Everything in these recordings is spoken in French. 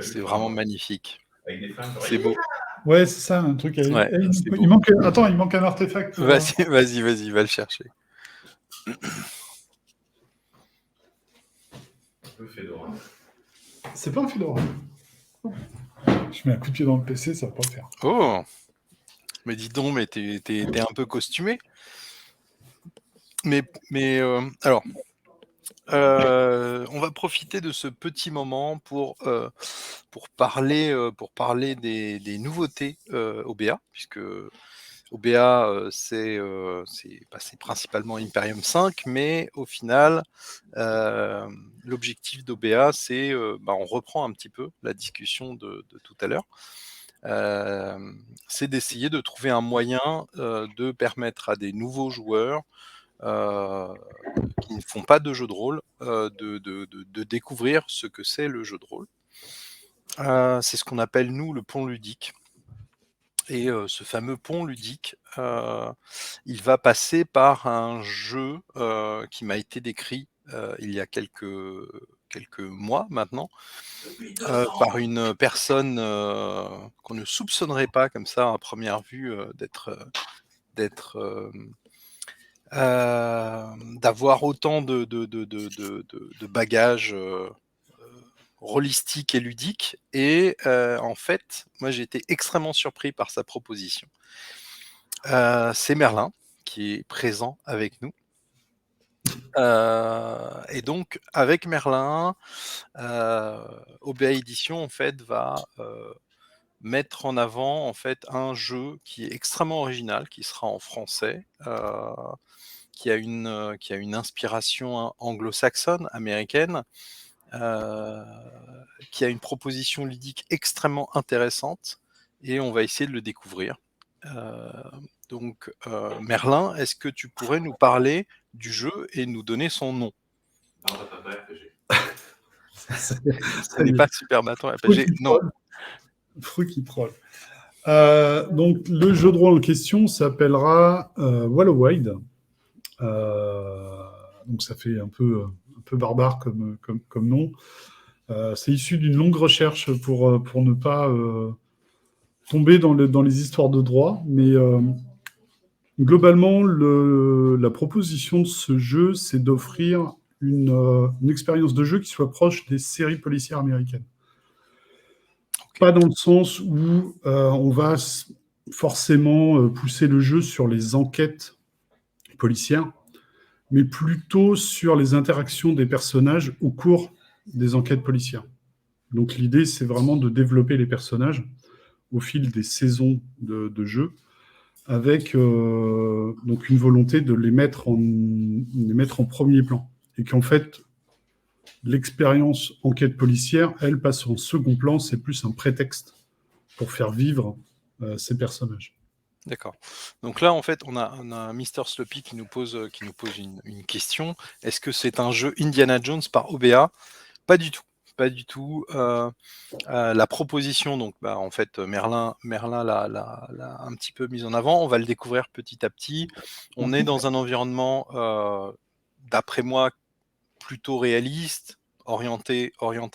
C'est vraiment magnifique. C'est beau. Ouais, c'est ça, un truc. Ouais, Il manque un artefact. Vas-y, va le chercher. C'est pas un Fedora. Je mets un coup de pied dans le PC, ça va pas le faire. Oh, mais dis donc, mais t'es un peu costumé. Mais alors, on va profiter de ce petit moment pour parler des nouveautés OBA, puisque OBA c'est principalement Imperium 5, mais au final l'objectif d'OBA c'est on reprend un petit peu la discussion de tout à l'heure. C'est d'essayer de trouver un moyen de permettre à des nouveaux joueurs qui ne font pas de jeu de rôle de découvrir ce que c'est le jeu de rôle. C'est ce qu'on appelle nous le pont ludique. Et ce fameux pont ludique, il va passer par un jeu qui m'a été décrit il y a quelques mois maintenant, par une personne qu'on ne soupçonnerait pas comme ça à première vue d'avoir autant de bagages rôlistiques et ludiques. Et en fait, moi j'ai été extrêmement surpris par sa proposition. C'est Merlin qui est présent avec nous. Et donc avec Merlin, OBA Édition en fait va mettre en avant en fait un jeu qui est extrêmement original, qui sera en français, qui a une inspiration anglo-saxonne, américaine, qui a une proposition ludique extrêmement intéressante, et on va essayer de le découvrir. Donc Merlin, est-ce que tu pourrais nous parler du jeu et nous donner son nom? Ce n'est pas Super Bâton RPG, non. Fruit troll. Donc le jeu de rôle en question s'appellera Wallowide. Donc ça fait un peu barbare comme nom. C'est issu d'une longue recherche pour ne pas tomber dans les histoires de droit, mais globalement, la proposition de ce jeu, c'est d'offrir une expérience de jeu qui soit proche des séries policières américaines. Pas dans le sens où on va forcément pousser le jeu sur les enquêtes policières, mais plutôt sur les interactions des personnages au cours des enquêtes policières. Donc l'idée, c'est vraiment de développer les personnages au fil des saisons de jeu, avec donc une volonté de les mettre en premier plan. Et qu'en fait, l'expérience enquête policière, elle passe en second plan, c'est plus un prétexte pour faire vivre ces personnages. D'accord. Donc là, en fait, on a Mr. Sloppy qui nous pose une question. Est-ce que c'est un jeu Indiana Jones par OBA? Pas du tout. Pas du tout. La proposition, donc, en fait, Merlin l'a un petit peu mise en avant. On va le découvrir petit à petit. On est dans un environnement, d'après moi, plutôt réaliste, orienté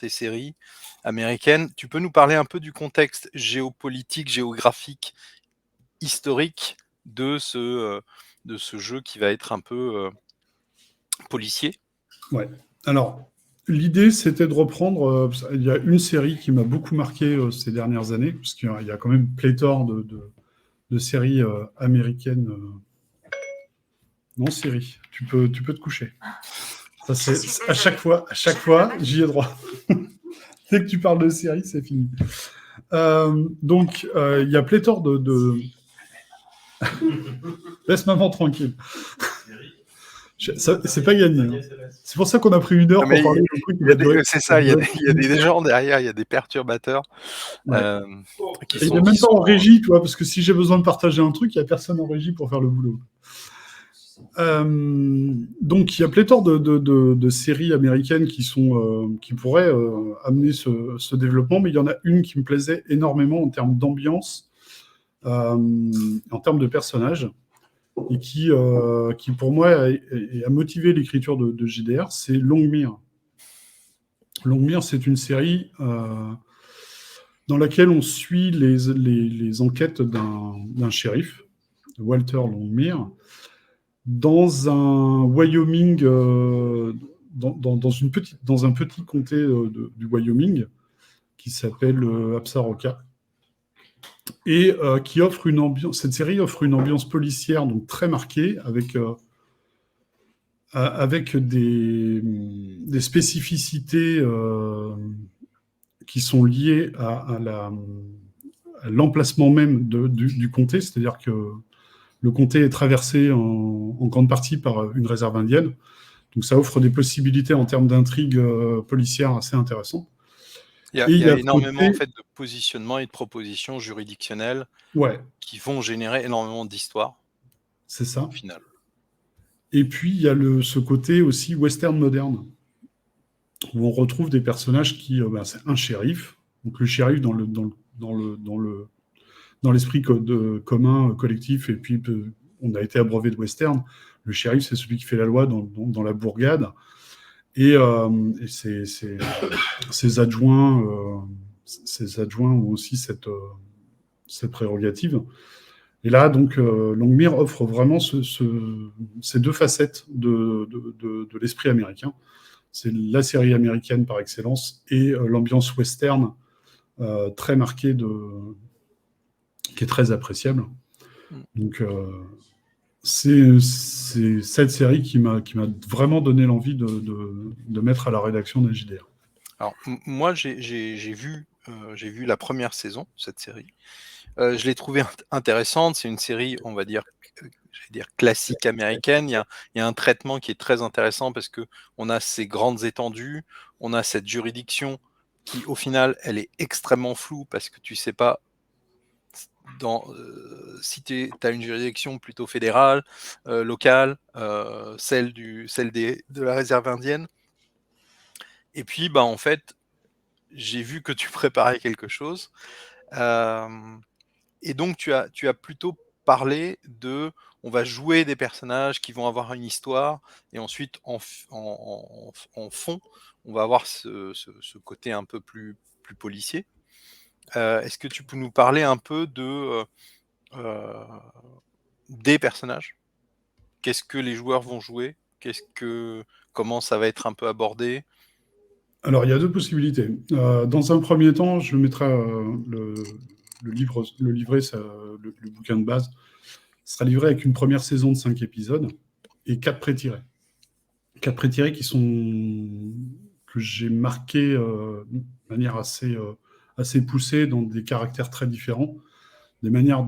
série américaine. Tu peux nous parler un peu du contexte géopolitique, géographique, historique de ce jeu qui va être un peu policier? Ouais. Alors, l'idée, c'était de reprendre. Il y a une série qui m'a beaucoup marqué ces dernières années, parce qu'il y a quand même pléthore de séries américaines. Non, série. Tu peux te coucher. Ça, c'est à chaque fois, j'y ai droit. Dès que tu parles de série, c'est fini. Donc, il y a pléthore de... Laisse maman tranquille. C'est pas gagné. Hein. C'est pour ça qu'on a pris 1 heure pour parler d'un truc qui va durer. C'est ça, il y a des gens derrière, il y a des perturbateurs. Ouais. Il n'est même pas en régie, toi, parce que si j'ai besoin de partager un truc, il n'y a personne en régie pour faire le boulot. Donc, il y a pléthore de séries américaines qui pourraient amener ce développement, mais il y en a une qui me plaisait énormément en termes d'ambiance, en termes de personnages, et qui pour moi, a motivé l'écriture de JDR, c'est Longmire. Longmire, c'est une série dans laquelle on suit les enquêtes d'un shérif, Walter Longmire, dans un Wyoming, dans un petit comté du Wyoming qui s'appelle Absaroka, et qui offre une ambiance. Cette série offre une ambiance policière donc très marquée, avec des spécificités qui sont liées à l'emplacement même du comté, c'est-à-dire que le comté est traversé en grande partie par une réserve indienne, donc ça offre des possibilités en termes d'intrigue policière assez intéressantes. Il y a énormément en fait, de positionnements et de propositions juridictionnelles qui vont générer énormément d'histoires. C'est ça. Au final. Et puis, il y a ce côté aussi western moderne, où on retrouve des personnages qui... c'est un shérif. Donc le shérif dans l'esprit commun, collectif, et puis on a été abreuvé de western. Le shérif, c'est celui qui fait la loi dans la bourgade. Et ses adjoints ont aussi cette prérogative. Et là, donc, Longmire offre vraiment ces deux facettes de l'esprit américain. C'est la série américaine par excellence et l'ambiance western très marquée, qui est très appréciable. Donc, c'est cette série qui m'a vraiment donné l'envie de mettre à la rédaction d'un JDR. Alors, moi, j'ai vu la première saison, cette série. Je l'ai trouvée intéressante. C'est une série, on va dire, classique américaine. Il y a un traitement qui est très intéressant parce qu'on a ces grandes étendues, on a cette juridiction qui, au final, elle est extrêmement floue parce que tu ne sais pas si tu as une juridiction plutôt fédérale, locale, celle de la réserve indienne. Et puis, en fait, j'ai vu que tu préparais quelque chose. Et donc, tu as plutôt parlé on va jouer des personnages qui vont avoir une histoire, et ensuite, en fond, on va avoir ce côté un peu plus policier. Est-ce que tu peux nous parler un peu des personnages? Qu'est-ce que les joueurs vont jouer? Comment ça va être un peu abordé? Alors, il y a deux possibilités. Dans un premier temps, je mettrai le livret, le bouquin de base, sera livré avec une première saison de 5 épisodes et 4 pré-tirés. 4 pré-tirés que j'ai marqués de manière assez poussée, dans des caractères très différents, des manières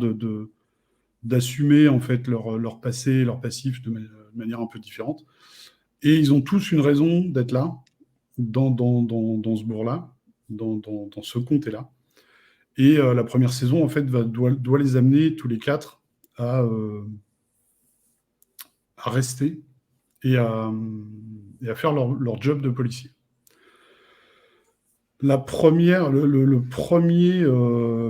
d'assumer en fait leur passé, leur passif de manière un peu différente. Et ils ont tous une raison d'être là, dans ce bourg-là, dans ce comté-là. Et la première saison, en fait, doit les amener tous les 4 à rester et à faire leur job de policier. Le premier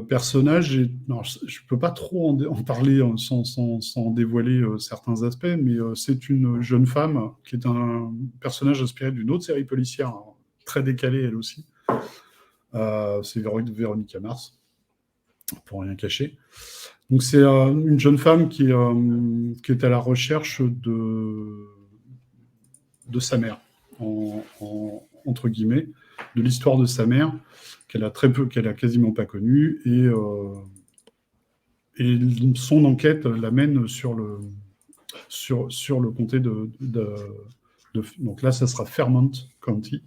personnage, je ne peux pas trop en parler sans dévoiler certains aspects, mais c'est une jeune femme qui est un personnage inspiré d'une autre série policière, très décalée elle aussi. C'est Véronica Mars, pour rien cacher. Donc c'est une jeune femme qui est à la recherche de sa mère, entre guillemets, de l'histoire de sa mère, qu'elle a quasiment pas connue, et son enquête l'amène sur le comté donc là, ça sera Fairmont County,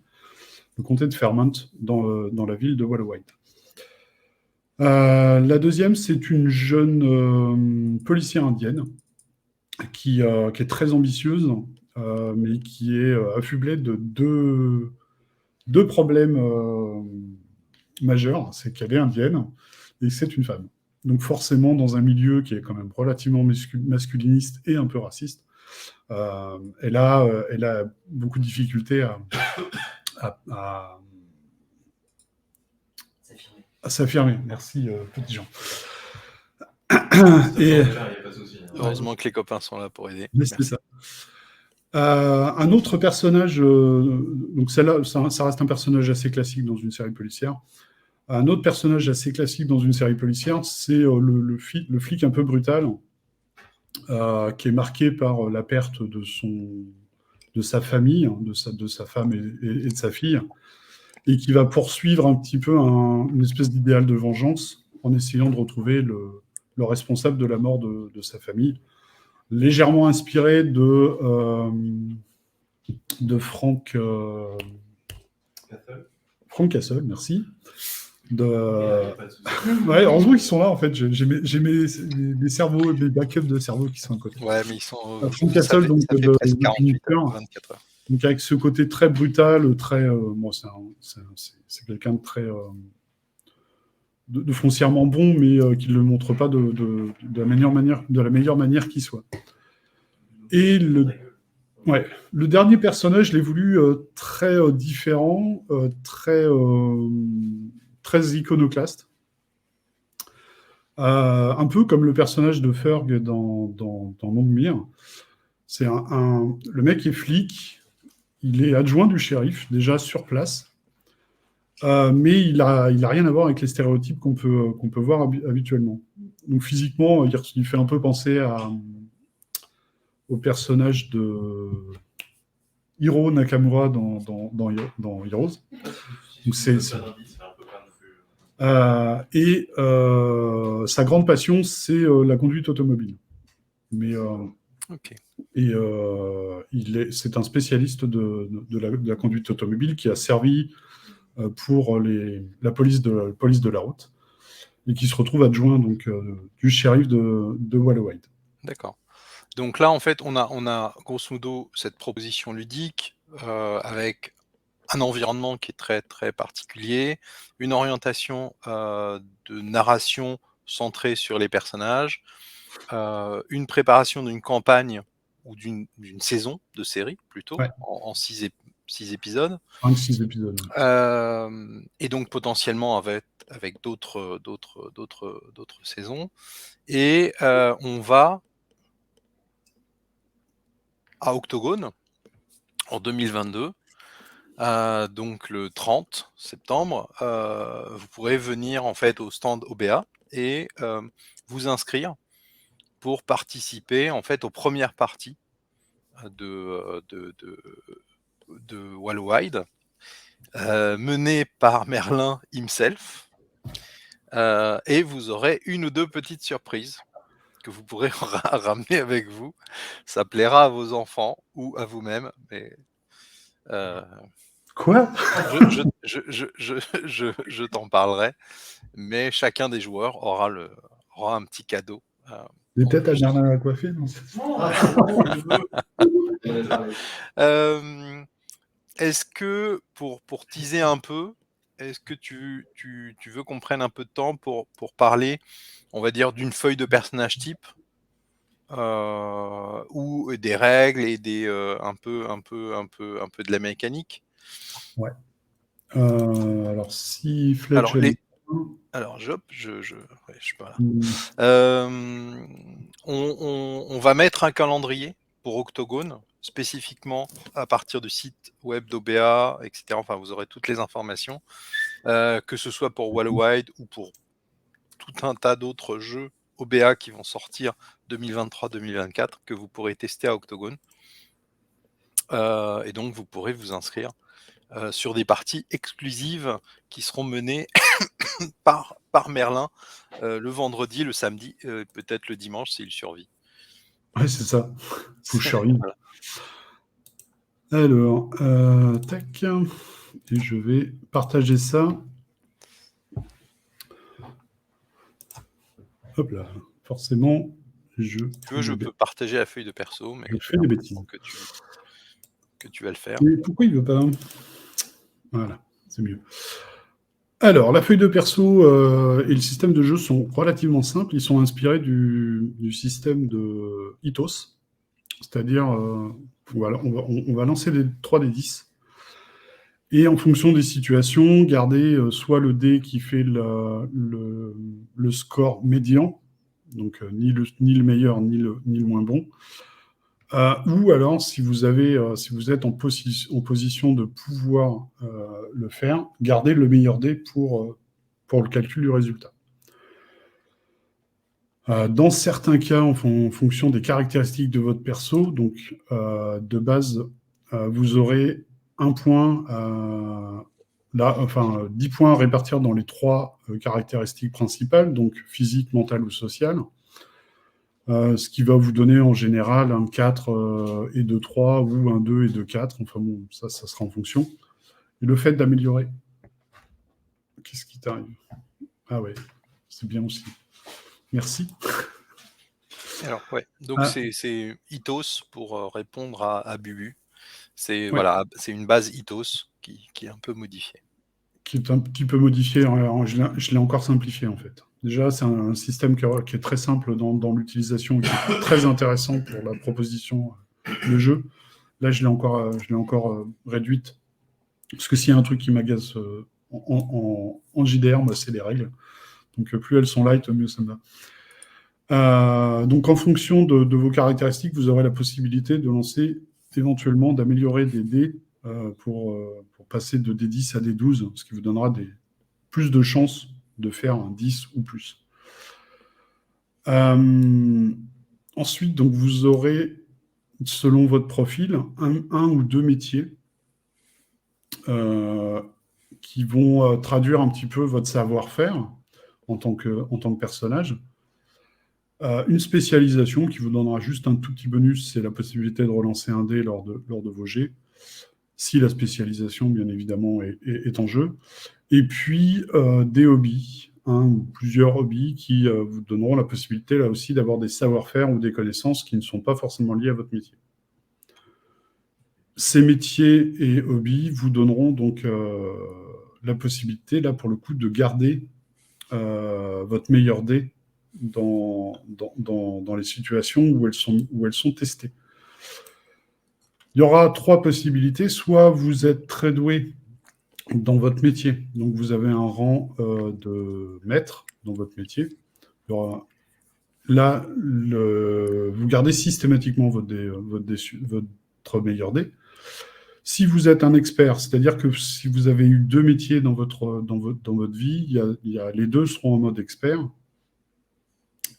le comté de Fairmont, dans la ville de Wallowhite. La deuxième, c'est une jeune policière indienne qui est très ambitieuse, mais qui est affublée de deux problèmes majeurs. C'est qu'elle est indienne et c'est une femme. Donc forcément, dans un milieu qui est quand même relativement masculiniste et un peu raciste, elle a beaucoup de difficultés à s'affirmer. Merci, petit Jean. Heureusement que les copains sont là pour aider. C'est ça. Un autre personnage, donc celle-là, ça reste un personnage assez classique dans une série policière. Un autre personnage assez classique dans une série policière, c'est le flic un peu brutal, qui est marqué par la perte de sa famille, hein, de sa femme et de sa fille, et qui va poursuivre un petit peu une espèce d'idéal de vengeance en essayant de retrouver le responsable de la mort de sa famille. Légèrement inspiré de Frank Castle, merci. Ouais, heureusement qu'ils sont là, en fait. J'ai mes cerveaux, mes backups de cerveau qui sont à côté. Ouais, mais ils sont. Frank Castle, donc, ça fait presque 48 Punisher. heures, 24 heures. Donc, avec ce côté très brutal, très. Bon, c'est quelqu'un de très. De foncièrement bon, mais qui ne le montre pas de la meilleure manière qui soit. Et le dernier personnage, je l'ai voulu très différent, très iconoclaste. Un peu comme le personnage de Ferg dans Longmire. C'est le mec est flic, il est adjoint du shérif, déjà sur place, mais il a rien à voir avec les stéréotypes qu'on peut voir habituellement. Donc physiquement, il fait un peu penser au personnage de Hiro Nakamura dans Heroes. Donc sa grande passion, c'est la conduite automobile. Mais c'est un spécialiste de la conduite automobile qui a servi pour la police de la route et qui se retrouve adjoint donc du shérif de Wallowhide. D'accord. Donc là, en fait, on a grosso modo cette proposition ludique avec un environnement qui est très très particulier, une orientation de narration centrée sur les personnages, une préparation d'une campagne ou d'une saison de série plutôt, en 6 épisodes. 6 épisodes. Et donc potentiellement avec d'autres saisons. Et on va à Octogone en 2022. Donc le 30 septembre, vous pourrez venir en fait au stand OBA et vous inscrire pour participer en fait aux premières parties de Wallowhide, menées par Merlin himself, et vous aurez une ou deux petites surprises que vous pourrez ramener avec vous. Ça plaira à vos enfants ou à vous-même, mais quoi je t'en parlerai, mais chacun des joueurs aura un petit cadeau. Des têtes à Merlin à coiffer, non? Est-ce que, pour teaser un peu, est-ce que tu veux qu'on prenne un peu de temps pour parler, on va dire, d'une feuille de personnage type, ou des règles et un peu de la mécanique? Ouais. Alors, si Fletch... Alors, je suis pas là. On va mettre un calendrier pour Octogone, spécifiquement à partir du site web d'OBA, etc. Enfin, vous aurez toutes les informations, que ce soit pour Wallowhide ou pour tout un tas d'autres jeux OBA qui vont sortir 2023-2024, que vous pourrez tester à Octogone. Et donc, vous pourrez vous inscrire sur des parties exclusives qui seront menées par Merlin le vendredi, le samedi, peut-être le dimanche s'il survit. Ouais, c'est ça. Faut que je survive. Voilà. Alors, tac. Et je vais partager ça. Hop là. Forcément, je peux partager la feuille de perso, mais je fais des bêtises. Que tu vas le faire. Mais pourquoi il veut pas? Voilà, c'est mieux. Alors, la feuille de perso et le système de jeu sont relativement simples. Ils sont inspirés du système de Ithos. C'est-à-dire, voilà, on va lancer 3 des 10. Et en fonction des situations, garder soit le dé qui fait le score médian, donc ni le meilleur ni le moins bon, ou alors si vous êtes en position de pouvoir le faire, garder le meilleur dé pour pour le calcul du résultat. Dans certains cas, en fonction des caractéristiques de votre perso, donc de base, vous aurez un point, 10 points à répartir dans les 3 caractéristiques principales, donc physique, mentale ou sociale, ce qui va vous donner en général un 4 et 2, 3 ou un 2 et 2, 4. Enfin bon, ça sera en fonction. Et le fait d'améliorer. Qu'est-ce qui t'arrive? Ah ouais, c'est bien aussi. Merci. Alors, ouais, donc c'est Ethos pour répondre à Bubu. C'est Ouais. voilà, c'est une base Ethos qui est un peu modifiée. Qui est un petit peu modifié. Je l'ai encore simplifié, en fait. Déjà, c'est un système qui est très simple dans l'utilisation et qui est très intéressant pour la proposition de jeu. Là, je l'ai encore réduite. Parce que s'il y a un truc qui m'agace en JDR, moi, c'est les règles. Donc, plus elles sont light, mieux ça me va. Donc, en fonction de vos caractéristiques, vous aurez la possibilité de lancer, éventuellement, d'améliorer des dés pour passer de D10 à D12, ce qui vous donnera plus de chances de faire un 10 ou plus. Ensuite, donc, vous aurez, selon votre profil, un ou 2 métiers qui vont traduire un petit peu votre savoir-faire en tant que personnage. Une spécialisation qui vous donnera juste un tout petit bonus, c'est la possibilité de relancer un dé lors de vos jets, si la spécialisation, bien évidemment, est en jeu. Et puis, des hobbies, un ou plusieurs hobbies qui vous donneront la possibilité, là aussi, d'avoir des savoir-faire ou des connaissances qui ne sont pas forcément liées à votre métier. Ces métiers et hobbies vous donneront donc la possibilité, là, pour le coup, de garder votre meilleur dé dans les situations où elles sont testées. Il y aura 3 possibilités. Soit vous êtes très doué dans votre métier, donc vous avez un rang de maître dans votre métier. Il y aura, là, vous gardez systématiquement votre meilleur dé. Si vous êtes un expert, c'est-à-dire que si vous avez eu 2 métiers dans votre vie, les 2 seront en mode expert.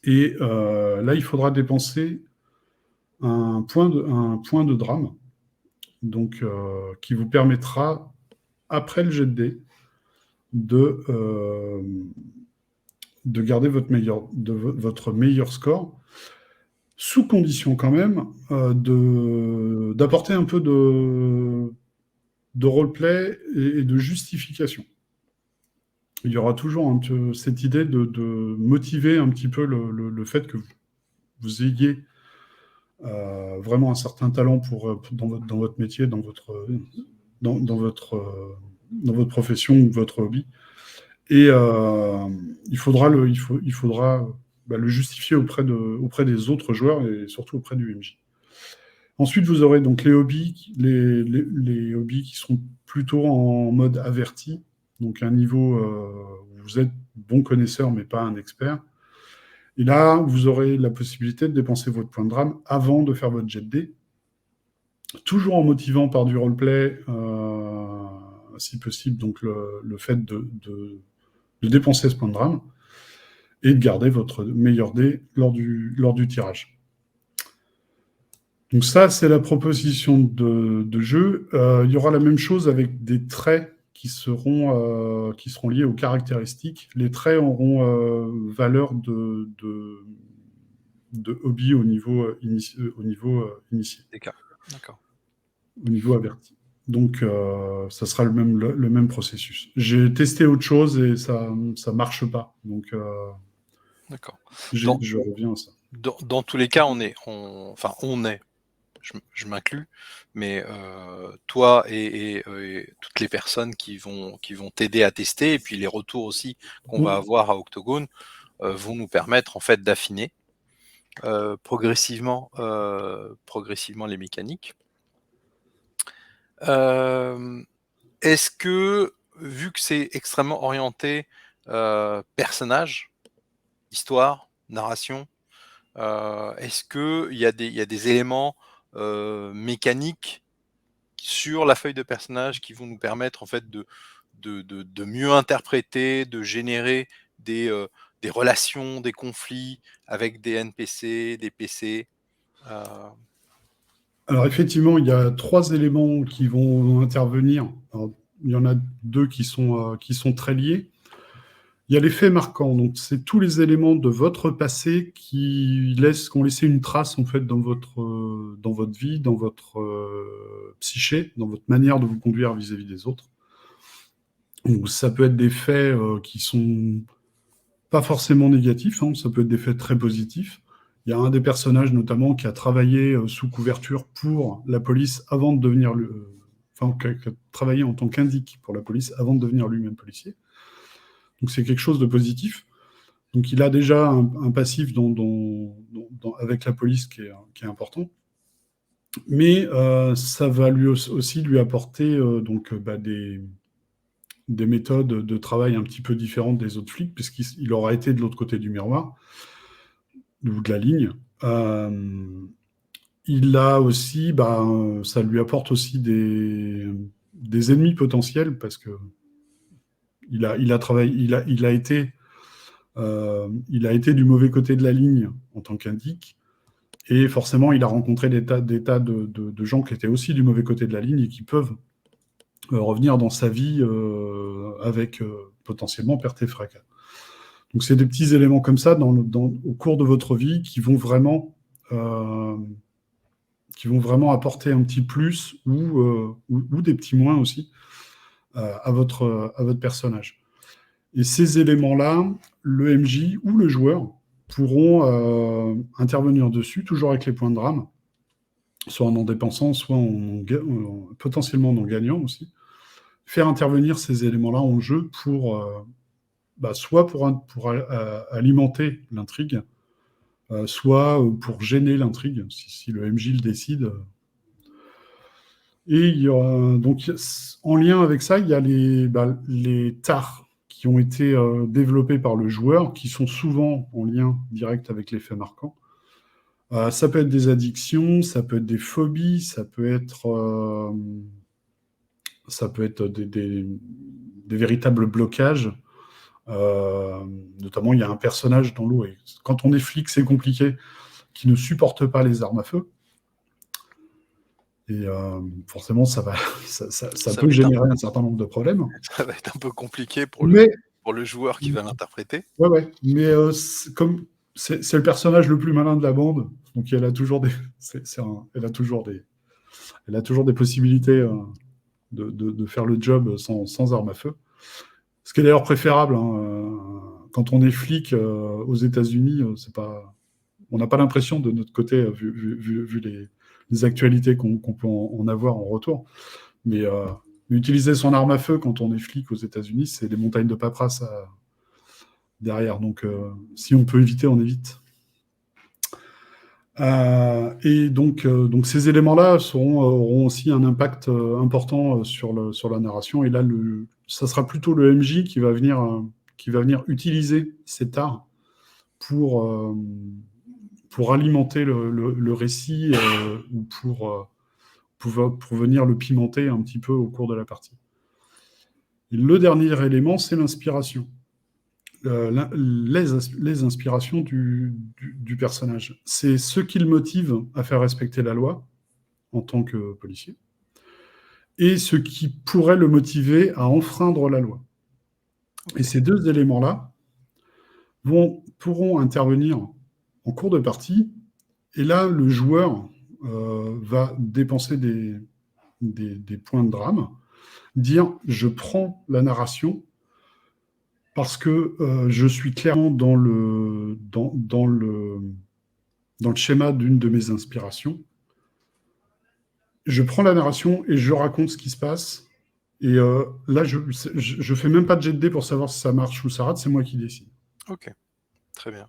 Et là, il faudra dépenser un point de drame, donc, qui vous permettra, après le jet de dés, de garder votre meilleur score, sous condition quand même d'apporter un peu de roleplay et de justification. Il y aura toujours cette idée de motiver un petit peu le fait que vous ayez vraiment un certain talent dans votre métier, dans votre profession ou votre hobby. Et il faudra le justifier auprès des autres joueurs et surtout auprès du MJ. Ensuite, vous aurez donc les hobbies, les hobbies qui seront plutôt en mode averti, donc un niveau où vous êtes bon connaisseur mais pas un expert. Et là, vous aurez la possibilité de dépenser votre point de drame avant de faire votre jet de dés, toujours en motivant par du roleplay, si possible, donc le fait de dépenser ce point de drame et de garder votre meilleur dé lors du tirage. Donc ça, c'est la proposition de jeu. Il y aura la même chose avec des traits qui seront liés aux caractéristiques. Les traits auront valeur de hobby au niveau initié. D'accord. Au niveau averti. Donc, ça sera le même processus. J'ai testé autre chose et ça marche pas. Donc, D'accord. je reviens à ça. Dans tous les cas, je m'inclus, mais toi et toutes les personnes qui vont t'aider à tester, et puis les retours aussi qu'on va avoir à Octogone vont nous permettre en fait d'affiner progressivement les mécaniques. Est-ce que, vu que c'est extrêmement orienté personnage, histoire, narration, est-ce qu'il y a des éléments mécaniques sur la feuille de personnage qui vont nous permettre en fait de de mieux interpréter, de générer des relations, des conflits avec des NPC, des PC. Alors effectivement, il y a 3 éléments qui vont intervenir. Alors, il y en a 2 qui sont très liés. Il y a les faits marquants, donc c'est tous les éléments de votre passé qui ont laissé une trace en fait dans votre vie, dans votre psyché, dans votre manière de vous conduire vis-à-vis des autres. Donc ça peut être des faits qui sont pas forcément négatifs, hein, ça peut être des faits très positifs. Il y a un des personnages notamment qui a travaillé sous couverture pour la police avant de devenir enfin, qui a travaillé en tant qu'indic pour la police avant de devenir lui-même policier. Donc c'est quelque chose de positif. Donc il a déjà un passif avec la police qui est important. Mais ça va aussi lui apporter des méthodes de travail un petit peu différentes des autres flics, puisqu'il aura été de l'autre côté du miroir, ou de la ligne. Il a aussi, ça lui apporte aussi des ennemis potentiels, parce que il a travaillé, il a été du mauvais côté de la ligne en tant qu'indic, et forcément, il a rencontré des tas de gens qui étaient aussi du mauvais côté de la ligne et qui peuvent revenir dans sa vie avec potentiellement perte et fracas. Donc, c'est des petits éléments comme ça au cours de votre vie qui vont vraiment apporter un petit plus ou des petits moins aussi à votre personnage. Et ces éléments-là, le MJ ou le joueur pourront intervenir dessus, toujours avec les points de drame, soit en dépensant, soit potentiellement en gagnant aussi. Faire intervenir ces éléments-là en jeu soit pour alimenter l'intrigue, soit pour gêner l'intrigue, si le MJ le décide. Et il y aura, donc, en lien avec ça, il y a les tares qui ont été développés par le joueur, qui sont souvent en lien direct avec les faits marquants. Ça peut être des addictions, ça peut être des phobies, ça peut être des véritables blocages. Notamment, il y a un personnage dans l'eau, et quand on est flic, c'est compliqué, qui ne supporte pas les armes à feu. Et forcément, ça peut générer un certain nombre de problèmes. Ça va être un peu compliqué pour le joueur qui va l'interpréter. Ouais. Mais comme c'est le personnage le plus malin de la bande, donc elle a toujours des possibilités de faire le job sans arme à feu. Ce qui est d'ailleurs préférable. Quand on est flic aux États-Unis, on n'a pas l'impression de notre côté, vu les actualités qu'on peut en avoir en retour. Mais utiliser son arme à feu quand on est flic aux États-Unis, c'est des montagnes de paperasse derrière. Donc, si on peut éviter, on évite. Et donc ces éléments-là auront aussi un impact important sur la narration. Et là, ça sera plutôt le MJ qui va venir utiliser cet art pour alimenter le récit ou pour venir le pimenter un petit peu au cours de la partie. Et le dernier élément, c'est l'inspiration. Les inspirations du personnage. C'est ce qui le motive à faire respecter la loi en tant que policier et ce qui pourrait le motiver à enfreindre la loi. Et ces 2 éléments-là pourront intervenir en cours de partie, et là, le joueur va dépenser des points de drame, dire « je prends la narration » parce que je suis clairement dans le schéma d'une de mes inspirations. Je prends la narration et je raconte ce qui se passe. Et là, je ne fais même pas de jet de dés pour savoir si ça marche ou ça rate, c'est moi qui décide. Ok, très bien.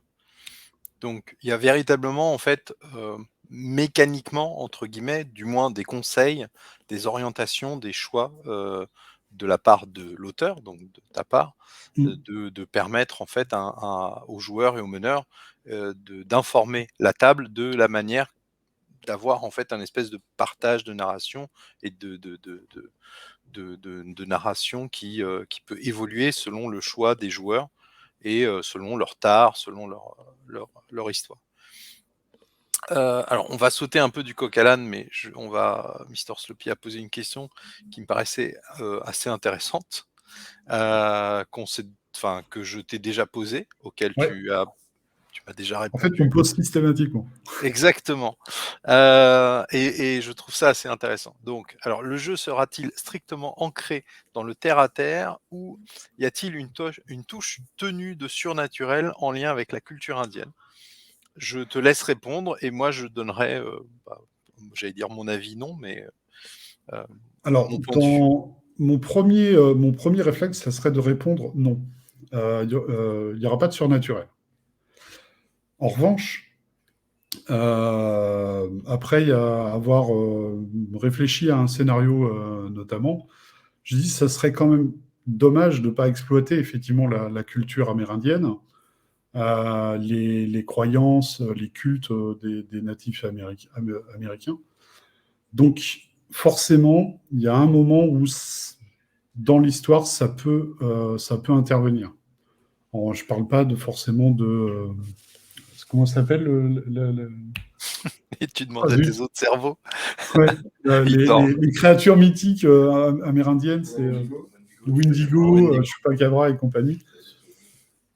Donc, il y a véritablement, en fait, mécaniquement, entre guillemets, du moins des conseils, des orientations, des choix de la part de l'auteur, donc de ta part, de permettre en fait aux joueurs et aux meneurs d'informer la table de la manière d'avoir en fait un espèce de partage de narration et de narration qui peut évoluer selon le choix des joueurs et selon leur tard, selon leur histoire. Alors on va sauter un peu du coq à l'âne, mais Mister Sloppy a posé une question qui me paraissait assez intéressante, que je t'ai déjà posée, auquel Ouais. tu m'as déjà En fait, on répondu. pose systématiquement. Exactement. Et je trouve ça assez intéressant. Donc, alors, le jeu sera-t-il strictement ancré dans le terre-à-terre ou y a-t-il une touche tenue de surnaturel en lien avec la culture indienne? Je te laisse répondre et moi je donnerai, j'allais dire mon avis non, mais Alors, mon point de vue. dans mon premier réflexe, ça serait de répondre non. Il n'y aura pas de surnaturel. En revanche, après avoir réfléchi à un scénario notamment, je dis que ça serait quand même dommage de ne pas exploiter effectivement la culture amérindienne, les croyances, les cultes des natifs américains. Donc, forcément, il y a un moment où, dans l'histoire, ça peut intervenir. Alors, je ne parle pas forcément de... comment ça s'appelle Et tu Ah, demandes à tes zut. autres cerveaux. Ouais, Ils dorment. les créatures mythiques amérindiennes, c'est Windigo, Chupacabra et compagnie.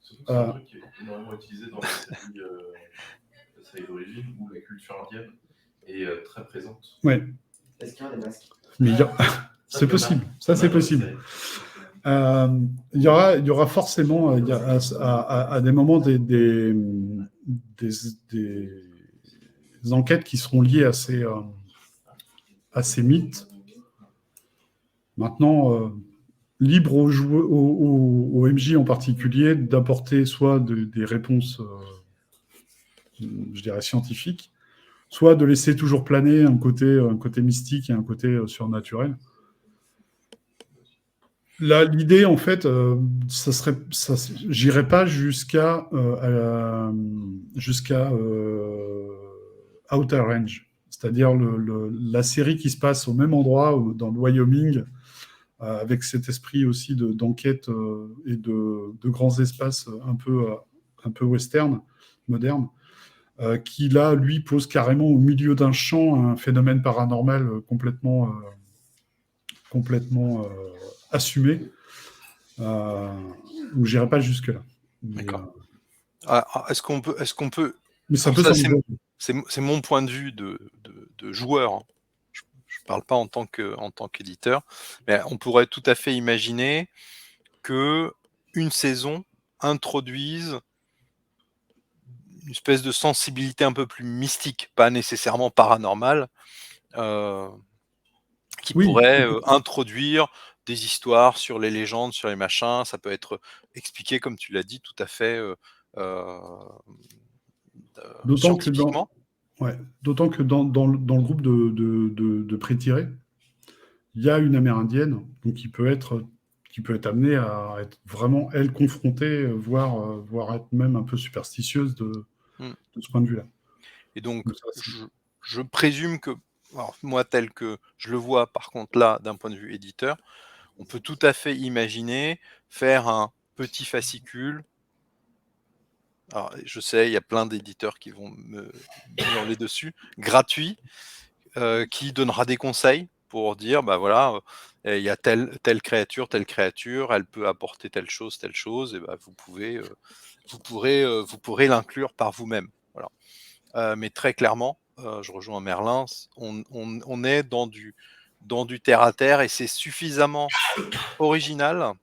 C'est un truc qui est énormément utilisé dans la série d'origine où la culture indienne est très présente. Ouais. Est-ce qu'il y a des masques? Mais c'est possible. Ça, c'est possible. Il y aura forcément, à des moments, des enquêtes qui seront liées à ces mythes. Maintenant, libre aux MJ en particulier d'apporter soit des réponses, je dirais, scientifiques, soit de laisser toujours planer un côté mystique et un côté surnaturel. Là, l'idée, en fait, j'irai pas jusqu'à Outer Range, c'est-à-dire la série qui se passe au même endroit, dans le Wyoming, avec cet esprit aussi d'enquête et de grands espaces un peu western, moderne, qui là, lui, pose carrément au milieu d'un champ un phénomène paranormal complètement assumé, où j'irai pas jusque-là. D'accord. Est-ce qu'on peut... Mais ça Alors peut ça, s'envisager. c'est mon point de vue de joueur, hein. Je ne parle pas en tant qu'éditeur, mais on pourrait tout à fait imaginer que une saison introduise une espèce de sensibilité un peu plus mystique, pas nécessairement paranormale, qui Oui, pourrait introduire des histoires sur les légendes, sur les machins. Ça peut être expliqué, comme tu l'as dit, tout à fait d'autant que scientifiquement. dans le groupe de pré-tirés, il y a une Amérindienne donc qui peut être amenée à être vraiment, elle, confrontée, voire être même un peu superstitieuse de ce point de vue-là. Et donc, Donc ça, je présume que, alors, moi, tel que je le vois, par contre, là, d'un point de vue éditeur, on peut tout à fait imaginer faire un petit fascicule. Alors, je sais, il y a plein d'éditeurs qui vont me hurler dessus, gratuit, qui donnera des conseils pour dire, bah voilà, il y a telle créature, elle peut apporter telle chose, et bah, vous pourrez l'inclure par vous-même. Voilà. Mais très clairement, je rejoins Merlin, on est dans du terre-à-terre et c'est suffisamment original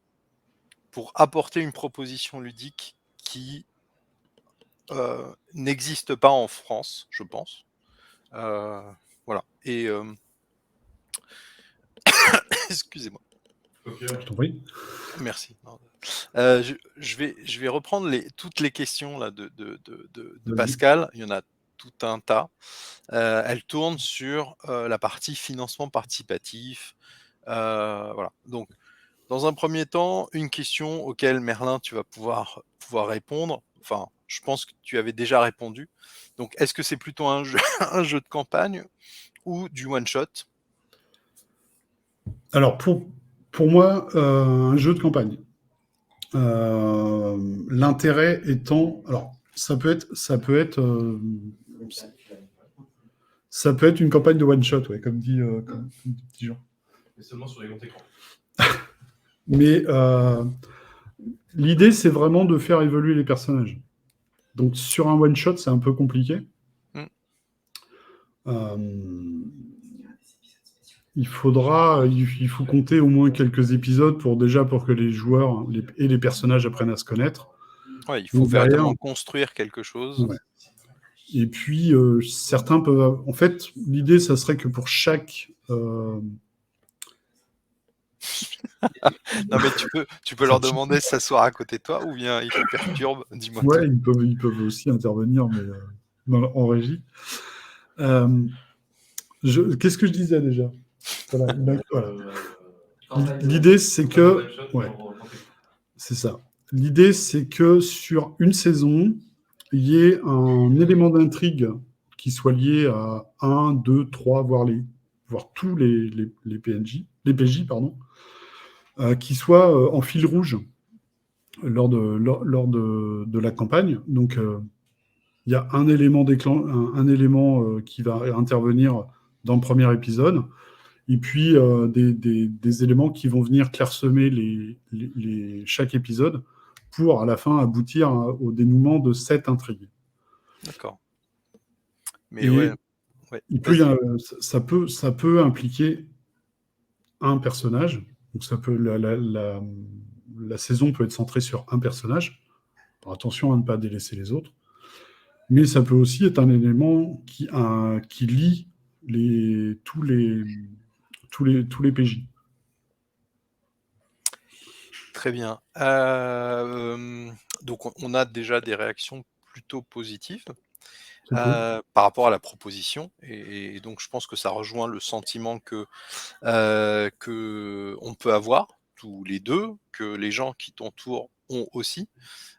pour apporter une proposition ludique qui n'existe pas en France, je pense. Voilà. Et excusez-moi. je t'en prie. Merci. Je vais reprendre toutes les questions là, de Vas-y. Pascal. Il y en a tout un tas. Elle tourne sur la partie financement participatif. Voilà. Donc, dans un premier temps, une question auquel Merlin, tu vas pouvoir répondre. Enfin, je pense que tu avais déjà répondu. Donc, est-ce que c'est plutôt un jeu, un jeu de campagne ou du one-shot? Alors, pour Pour moi, un jeu de campagne. L'intérêt étant, alors ça peut être une campagne de one shot, ouais, comme dit petit Jean. Mais seulement sur les grands écrans. Mais l'idée, c'est vraiment de faire évoluer les personnages. Donc sur un one shot, c'est un peu compliqué. Il faut compter au moins quelques épisodes pour que les joueurs et les personnages apprennent à se connaître. Ouais, il faut véritablement construire quelque chose. Ouais. Et puis, certains peuvent... En fait, l'idée, ça serait que pour chaque... Non, mais tu peux leur demander de s'asseoir à côté de toi ou bien ils te perturbent, dis-moi. Ouais, ils peuvent aussi intervenir, mais en régie. Qu'est-ce que je disais déjà? Voilà. L'idée, c'est que... Ouais, c'est ça. L'idée, c'est que sur une saison, il y ait un élément d'intrigue qui soit lié à 1, 2, 3, voire tous les PNJ, les PJ, pardon, qui soit en fil rouge lors de la campagne. Donc, il y a un élément qui va intervenir dans le premier épisode, et puis des éléments qui vont venir clairsemer chaque épisode pour, à la fin, aboutir au dénouement de cette intrigue. D'accord. Mais ouais. Ça peut impliquer un personnage. Donc la saison peut être centrée sur un personnage. Alors, attention à ne pas délaisser les autres. Mais ça peut aussi être un élément qui lie tous les PJ. Très bien. Donc on a déjà des réactions plutôt positives par rapport à la proposition, et donc je pense que ça rejoint le sentiment que on peut avoir tous les deux, que les gens qui t'entourent ont aussi.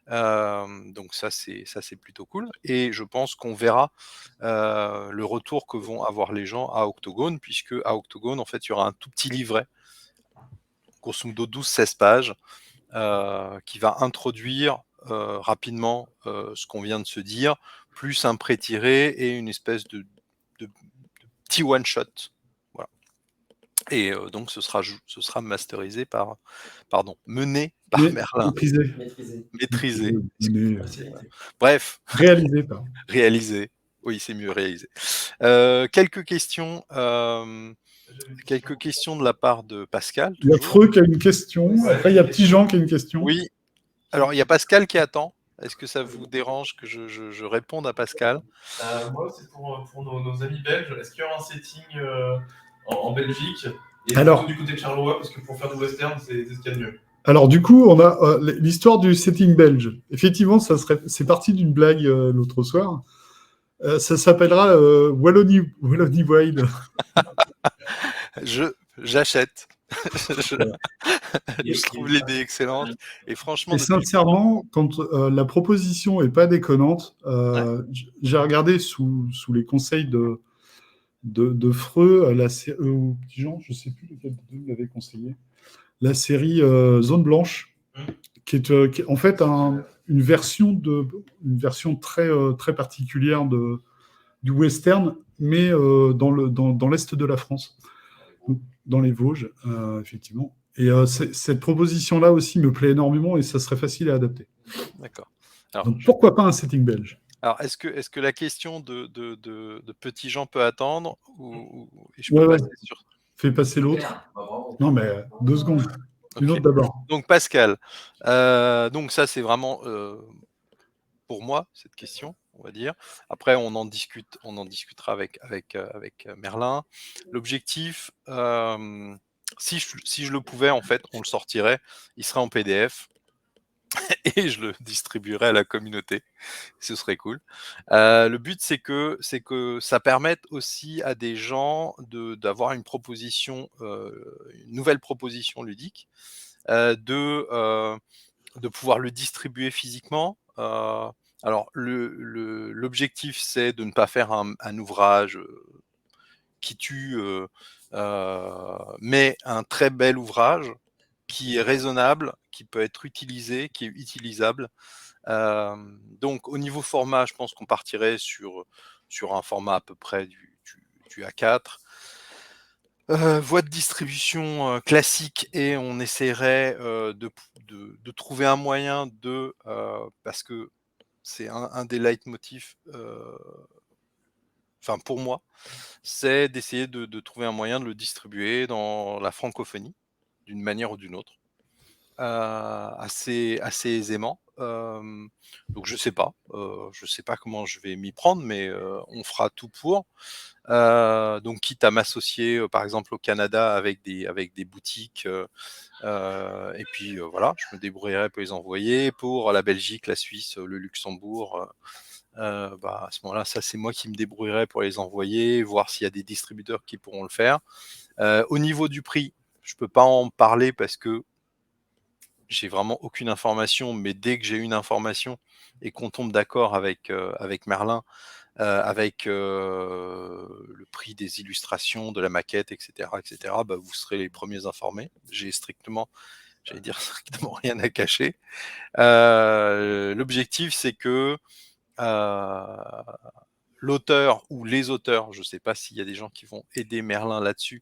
Donc ça c'est plutôt cool, et je pense qu'on verra le retour que vont avoir les gens à Octogone, puisque à Octogone, en fait, il y aura un tout petit livret, grosso modo 12-16 pages, qui va introduire rapidement ce qu'on vient de se dire, plus un pré-tiré et une espèce de petit one-shot. Voilà. Et donc ce sera mené par Merlin. Maîtrisé. Bref. Réalisé. Oui, c'est mieux réalisé. Quelques questions de la part de Pascal. Il y a Freux qui a une question. Après, il y a Petit Jean qui a une question. Oui. Alors, il y a Pascal qui attend. Est-ce que ça vous dérange que je réponde à Pascal? Moi, c'est pour nos amis belges. Est-ce qu'il y aura un setting en Belgique et alors, du côté de Charleroi, parce que pour faire du western, c'est ce qu'il y a de mieux. Alors, du coup, on a l'histoire du setting belge. Effectivement, c'est parti d'une blague l'autre soir. Ça s'appellera Wallonie Wide. J'achète. Je trouve l'idée excellente. Et franchement, sincèrement, quand la proposition n'est pas déconnante, j'ai regardé sous les conseils de Freux, ou Petit Jean, je ne sais plus lequel de deux m'avait conseillé, la série Zone Blanche, qui est en fait une version très, très particulière du western, mais dans l'est de la France, dans les Vosges, effectivement. Et cette proposition-là aussi me plaît énormément et ça serait facile à adapter. D'accord. Donc pourquoi pas un setting belge? Alors, est-ce que la question de Petit Jean peut attendre ou je peux passer sur... Fais passer l'autre. Non, mais 2 secondes. Une autre d'abord. Donc, Pascal, donc ça, c'est vraiment pour moi, cette question, on va dire. Après, on en discutera avec Merlin. L'objectif, si je le pouvais, en fait, on le sortirait, il serait en PDF et je le distribuerais à la communauté. Ce serait cool. Le but, c'est que ça permette aussi à des gens d'avoir une nouvelle proposition ludique, de pouvoir le distribuer physiquement. Alors, l'objectif, c'est de ne pas faire un ouvrage qui tue, mais un très bel ouvrage qui est raisonnable, qui peut être utilisé, qui est utilisable. Donc au niveau format, je pense qu'on partirait sur un format à peu près du A4. Voie de distribution classique, et on essaierait de trouver un moyen parce que c'est un des leitmotifs, enfin pour moi, c'est d'essayer de trouver un moyen de le distribuer dans la francophonie, d'une manière ou d'une autre, assez aisément. Donc je sais pas comment je vais m'y prendre, mais on fera tout pour. Donc quitte à m'associer, par exemple au Canada avec des boutiques, et puis voilà, je me débrouillerai pour les envoyer. Pour la Belgique, la Suisse, le Luxembourg, à ce moment-là, ça c'est moi qui me débrouillerai pour les envoyer, voir s'il y a des distributeurs qui pourront le faire. Au niveau du prix, je peux pas en parler parce que j'ai vraiment aucune information, mais dès que j'ai une information et qu'on tombe d'accord avec Merlin, avec le prix des illustrations, de la maquette, etc., vous serez les premiers informés. J'ai strictement rien à cacher. L'objectif, c'est que l'auteur ou les auteurs, je ne sais pas s'il y a des gens qui vont aider Merlin là-dessus,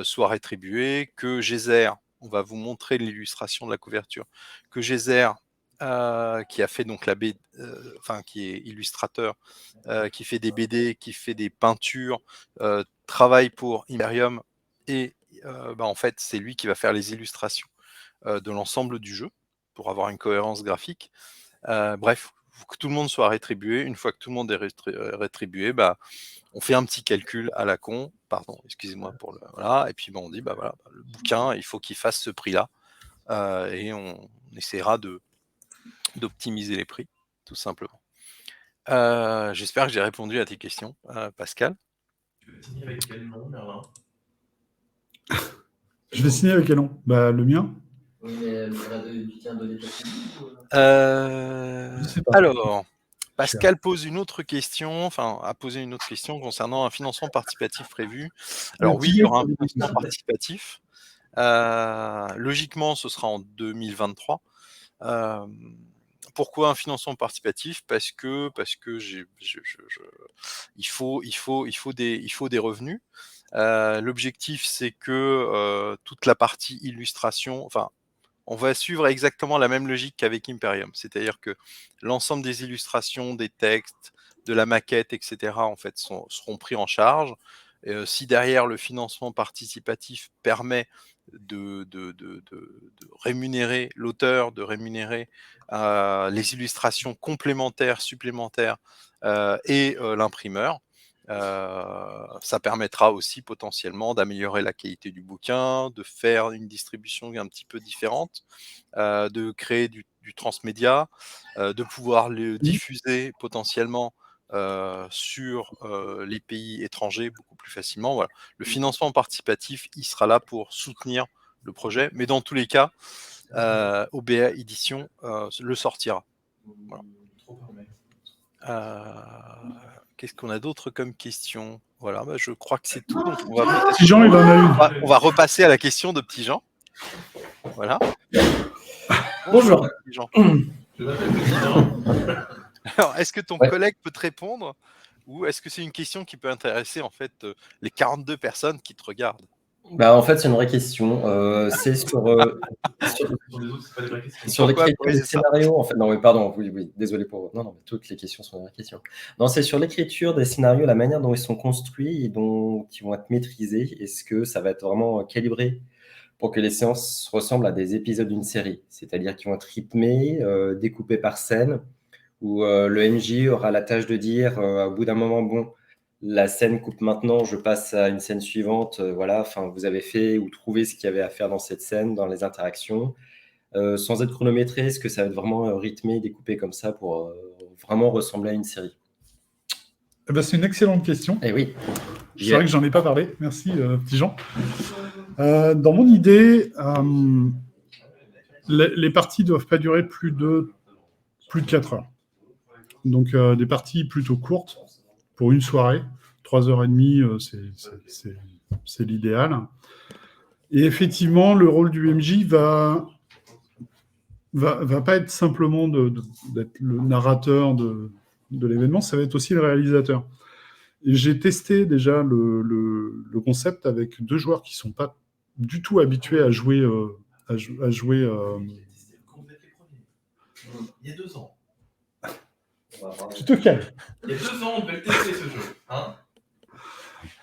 soient rétribués, que Gézer, on va vous montrer l'illustration de la couverture, que Gézer, qui a fait donc qui est illustrateur, qui fait des BD, qui fait des peintures, travaille pour Imperium, et en fait c'est lui qui va faire les illustrations de l'ensemble du jeu pour avoir une cohérence graphique. Bref, faut que tout le monde soit rétribué. Une fois que tout le monde est rétribué, on fait un petit calcul à la con, pardon, excusez-moi pour le voilà, et puis on dit le bouquin, il faut qu'il fasse ce prix-là, et on essaiera d'optimiser les prix, tout simplement. J'espère que j'ai répondu à tes questions, Pascal. Tu veux signer avec quel nom, Merlin? Je vais signer avec quel nom? Le mien. Oui, mais il faudra quelqu'un donner ta signature Je sais pas. Alors, Pascal pose une autre question, a posé une autre question concernant un financement participatif prévu. Alors oui, il y aura un financement participatif. Logiquement, ce sera en 2023. Pourquoi un financement participatif? Parce que il faut des revenus. L'objectif, c'est que toute la partie illustration, on va suivre exactement la même logique qu'avec Imperium, c'est-à-dire que l'ensemble des illustrations, des textes, de la maquette, etc., en fait, seront pris en charge. Si derrière le financement participatif permet de rémunérer l'auteur, de rémunérer les illustrations complémentaires, supplémentaires, et l'imprimeur, ça permettra aussi potentiellement d'améliorer la qualité du bouquin, de faire une distribution un petit peu différente, de créer du transmédia, de pouvoir le diffuser potentiellement sur les pays étrangers beaucoup plus facilement. Voilà. Le financement participatif, il sera là pour soutenir le projet, mais dans tous les cas, OBA Édition le sortira. Voilà. Qu'est-ce qu'on a d'autre comme question? Voilà, je crois que c'est tout. Donc Petit Jean, il en a une. On va repasser à la question de Petit Jean. Voilà. Bonjour. Petit Jean. Je m'appelle Petit Jean. Alors, est-ce que ton collègue peut te répondre, ou est-ce que c'est une question qui peut intéresser en fait les 42 personnes qui te regardent? En fait, c'est une vraie question. C'est sur l'écriture des scénarios. En fait, non, mais pardon. Oui, désolé pour. Non, mais toutes les questions sont des vraies questions. Non, c'est sur l'écriture des scénarios, la manière dont ils sont construits et dont ils vont être maîtrisés. Est-ce que ça va être vraiment calibré pour que les séances ressemblent à des épisodes d'une série, c'est-à-dire qu'ils vont être rythmés, découpés par scène, où le MJ aura la tâche de dire au bout d'un moment, bon, la scène coupe maintenant, je passe à une scène suivante, voilà, vous avez fait ou trouvé ce qu'il y avait à faire dans cette scène, dans les interactions, sans être chronométré. Est-ce que ça va être vraiment rythmé, découpé comme ça pour vraiment ressembler à une série? C'est une excellente question. Eh oui. C'est vrai que j'en ai pas parlé. Merci, Petit Jean. Dans mon idée, les parties doivent pas durer plus de 4 heures. Donc, des parties plutôt courtes pour une soirée. 3h30, c'est l'idéal. Et effectivement, le rôle du MJ va pas être simplement d'être le narrateur de l'événement, ça va être aussi le réalisateur. Et j'ai testé déjà le concept avec 2 joueurs qui ne sont pas du tout habitués à jouer. Il a testé quand vous êtes les premiers. Il y a 2 ans. Tu te calmes. Il y a 2 ans, on devait le tester ce jeu. Hein.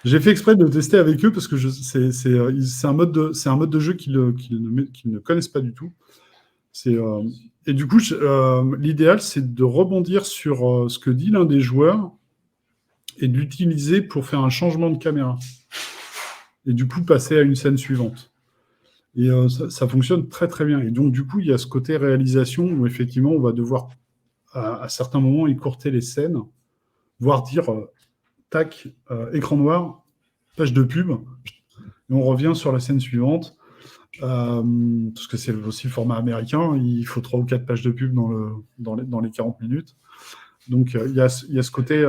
J'ai fait exprès de le tester avec eux parce que c'est un mode de jeu qu'ils ne connaissent pas du tout. Et du coup, l'idéal, c'est de rebondir sur ce que dit l'un des joueurs et de l'utiliser pour faire un changement de caméra. Et du coup, passer à une scène suivante. Et ça fonctionne très très bien. Et donc, du coup, il y a ce côté réalisation où effectivement, on va devoir, à certains moments, écourter les scènes, voire dire, tac, écran noir, page de pub, et on revient sur la scène suivante. Parce que c'est aussi le format américain, il faut 3 ou 4 pages de pub dans les 40 minutes. Donc, il y a ce côté...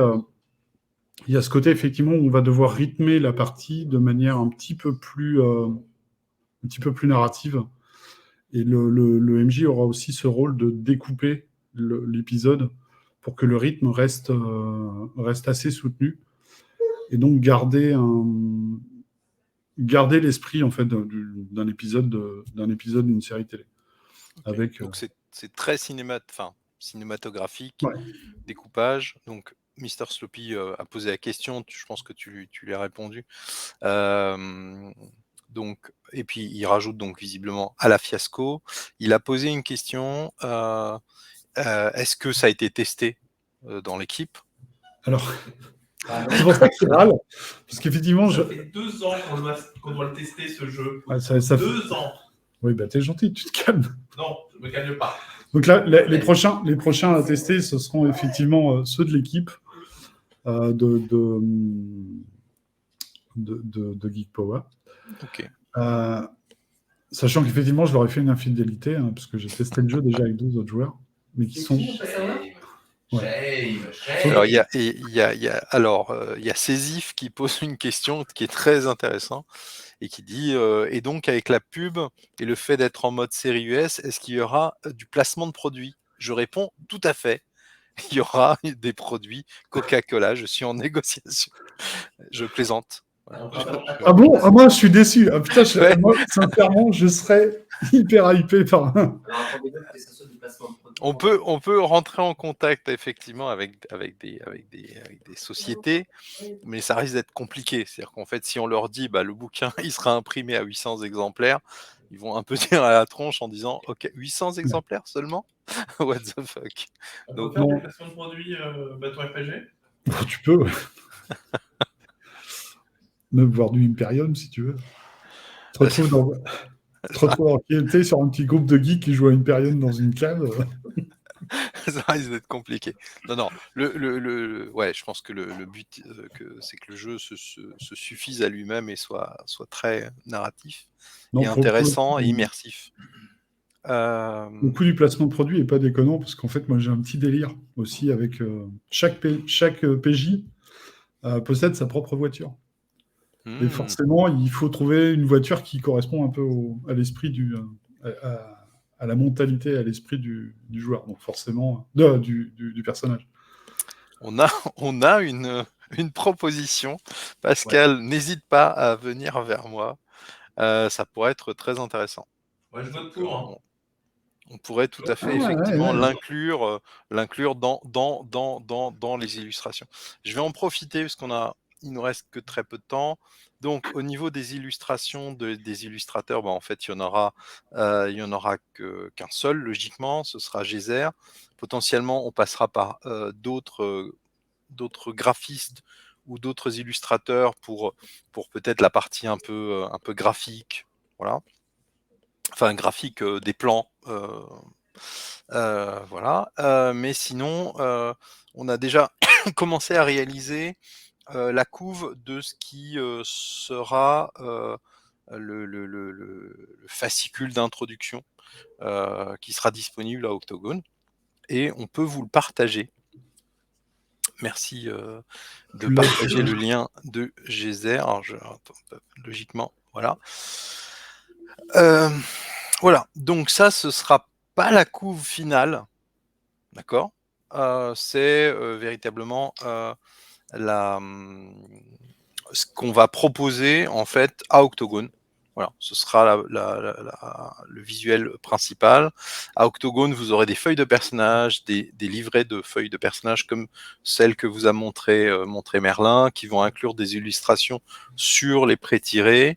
il y a ce côté, effectivement, où on va devoir rythmer la partie de manière un petit peu plus narrative. Et le MJ aura aussi ce rôle de découper l'épisode pour que le rythme reste assez soutenu. Et donc, garder l'esprit, en fait, d'un épisode d'une série télé. Okay. Donc, c'est très cinématographique, découpage. Donc, Mr. Sloppy a posé la question, je pense que tu lui as répondu. Donc, et puis il rajoute donc visiblement à la fiasco. Il a posé une question, est-ce que ça a été testé dans l'équipe? Alors, c'est pour ça qu'il râle, parce qu'effectivement... Ça fait 2 ans qu'on doit le tester, ce jeu. Ouais, 2 ans. Oui, bah t'es gentil, tu te calmes. Non, je me calme pas. Donc là, les prochains à tester, ce seront effectivement ceux de l'équipe de Geek Power. Ok. Sachant qu'effectivement, je leur ai fait une infidélité, parce que j'ai testé le jeu déjà avec 2 autres joueurs, mais qui sont... Ouais. Alors, il y a Césif qui pose une question qui est très intéressante et qui dit et donc avec la pub et le fait d'être en mode série US, est-ce qu'il y aura du placement de produits? Je réponds tout à fait. Il y aura des produits Coca-Cola. Je suis en négociation. Je plaisante. Ah bon? Ah, moi, je suis déçu. Ah putain, moi, sincèrement, je serais hyper hypé par... On peut rentrer en contact effectivement avec des sociétés, mais ça risque d'être compliqué. C'est-à-dire qu'en fait, si on leur dit le bouquin il sera imprimé à 800 exemplaires, ils vont un peu tirer à la tronche en disant ok, 800 exemplaires seulement? What the fuck? On peut faire des placements de produits bâton RPG? Tu peux. Même voir du Imperium si tu veux. Tu te retrouves en qualité sur un petit groupe de geeks qui jouent à Imperium dans une cave. Ça risque d'être compliqué. Non. Ouais, je pense que le but, c'est que le jeu se suffise à lui-même et soit très narratif et intéressant et immersif. Le coût du placement de produit n'est pas déconnant parce qu'en fait, moi, j'ai un petit délire aussi avec chaque PJ possède sa propre voiture. Et forcément, il faut trouver une voiture qui correspond un peu à l'esprit à la mentalité, à l'esprit du joueur, donc forcément du personnage. On a une proposition. Pascal, n'hésite pas à venir vers moi. Ça pourrait être très intéressant. Ouais, je vote pour. On pourrait tout à fait effectivement l'inclure dans les illustrations. Je vais en profiter parce il nous reste que très peu de temps. Donc, au niveau des illustrations des illustrateurs, en fait, il y en aura qu'un seul, logiquement, ce sera Geyser. Potentiellement, on passera par d'autres graphistes ou d'autres illustrateurs pour peut-être la partie un peu graphique, voilà. Enfin, graphique des plans, voilà. Mais sinon, on a déjà commencé à réaliser la couve de ce qui sera le fascicule d'introduction qui sera disponible à Octogone et on peut vous le partager. Merci de partager le lien de Geyser. Alors, logiquement, voilà. Voilà, donc ça, ce sera pas la couve finale, d'accord? C'est véritablement ce qu'on va proposer en fait à Octogone. Voilà, ce sera le visuel principal. À Octogone, vous aurez des feuilles de personnages, des livrets de feuilles de personnages comme celles que vous a montré Merlin, qui vont inclure des illustrations sur les pré-tirés.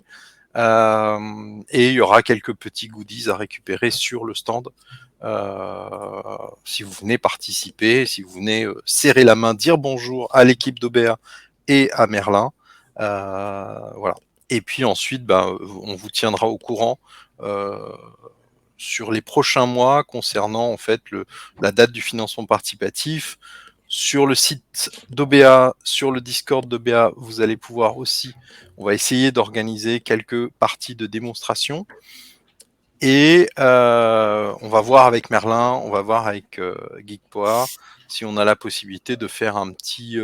Et il y aura quelques petits goodies à récupérer sur le stand. Si vous venez participer, si vous venez serrer la main, dire bonjour à l'équipe d'OBA et à Merlin. Voilà. Et puis ensuite, on vous tiendra au courant sur les prochains mois concernant en fait la date du financement participatif. Sur le site d'OBA, sur le Discord d'OBA, vous allez pouvoir aussi, on va essayer d'organiser quelques parties de démonstration. Et on va voir avec Merlin, on va voir avec Geekpoa si on a la possibilité de faire un petit,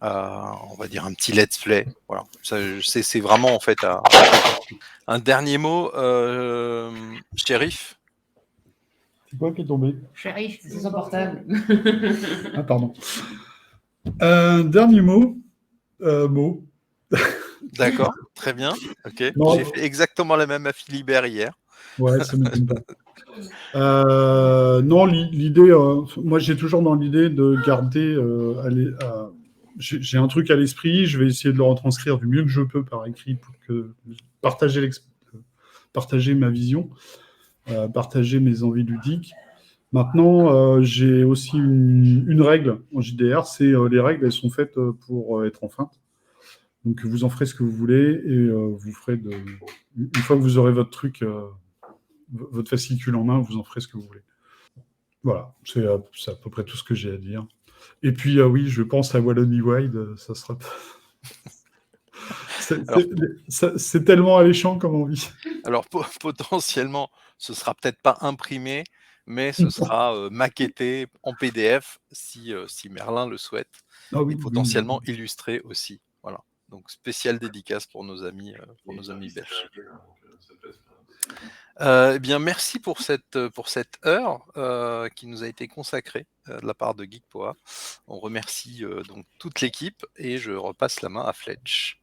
on va dire un petit let's play. Voilà, c'est vraiment en fait un dernier mot, Shérif. C'est quoi qui est tombé? Shérif, c'est son portable. Ah, pardon. Dernier mot. D'accord, très bien. Ok. Non. J'ai fait exactement la même à Philibert hier. Ouais, ça m'étonne pas. Non, l'idée, moi j'ai toujours dans l'idée de garder, j'ai un truc à l'esprit, je vais essayer de le retranscrire du mieux que je peux par écrit pour que partager ma vision, partager mes envies ludiques. Maintenant, j'ai aussi une règle en JDR, c'est les règles, elles sont faites pour être en feinte. Donc vous en ferez ce que vous voulez et vous ferez une fois que vous aurez votre truc, votre fascicule en main, vous en ferez ce que vous voulez. Voilà, c'est à peu près tout ce que j'ai à dire. Et puis oui, je pense à Wallonie Wide, ça sera. C'est tellement alléchant comme envie. Alors potentiellement, ce sera peut-être pas imprimé, mais ce sera maquetté en PDF si Merlin le souhaite, Ah oui, et potentiellement illustré aussi. Voilà. Donc spécial dédicace pour nos amis belges. Eh bien, merci pour cette heure qui nous a été consacrée de la part de Geekpoa. On remercie donc toute l'équipe et je repasse la main à Fletch.